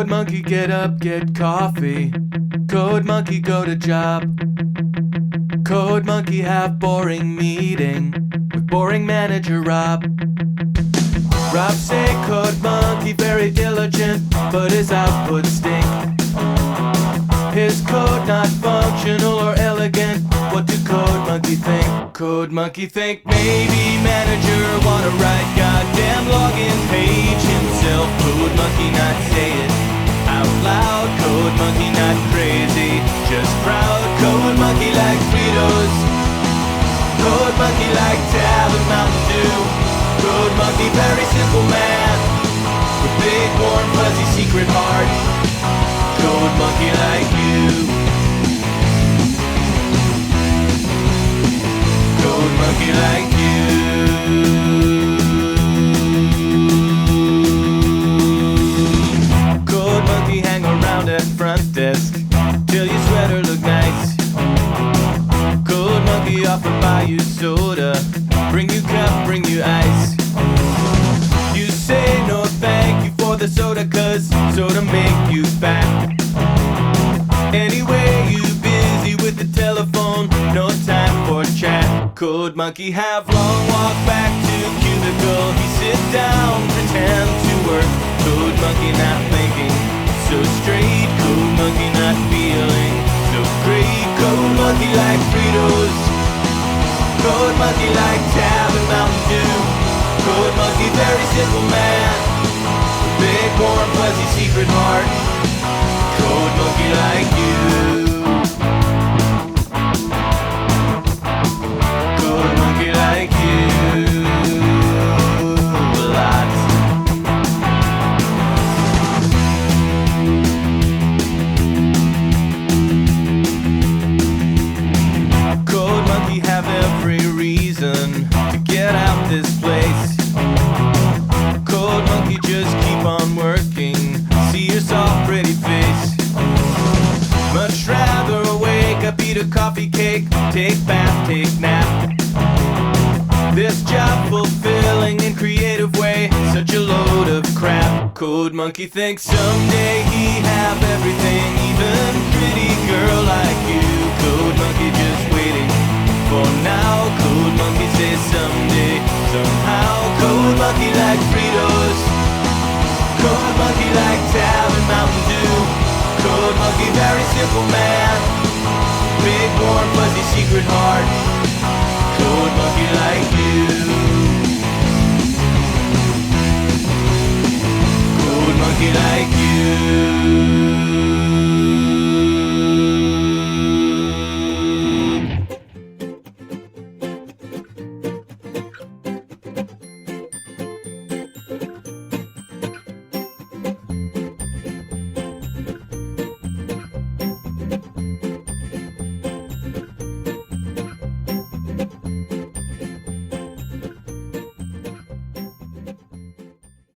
Code monkey, get up, get coffee. Code monkey, go to job. Code monkey, have boring meeting with boring manager Rob. Rob say code monkey very diligent, but his output stink. His code not functional or elegant. What do code monkey think? Code monkey think maybe manager wanna write goddamn login page himself. Code monkey not say it out loud. Code monkey not crazy, just proud. Code monkey like Fritos. Code monkey like Tab and Mountain Dew. Code monkey very simple man with big warm fuzzy secret heart. Code monkey like you. Code monkey like you. Code monkey hang around at front desk till your sweater look nice. Code monkey offer buy you soda, bring you cup, bring you ice. You say no thank you for the soda, cause soda make you fat. Anyway, you busy with the telephone, no time for chat. Code monkey have long walk back to cubicle. He sit down, pretend to work. Code monkey not thinking so straight. Code monkey not feeling so great. Code monkey like Fritos. Code monkey like Tab and Mountain Dew. Code monkey very simple man, big warm fuzzy secret heart. Code monkey like you. Code monkey like you. A lot. Code monkey have every reason to get out this place. Code monkey just keep on working, see your soft pretty face. Much rather wake up, eat a coffee cake, take bath, take nap. This job fulfilling in creative way, such a load of crap. Code monkey thinks someday he have everything, even pretty girl like you. Code monkey just waiting for now. Code monkey says someday, somehow. Code monkey like Fritos. Code monkey like Tab and Mountain Dew. Code monkey very simple man, big warm fuzzy secret heart. Code monkey like you. Code monkey like you.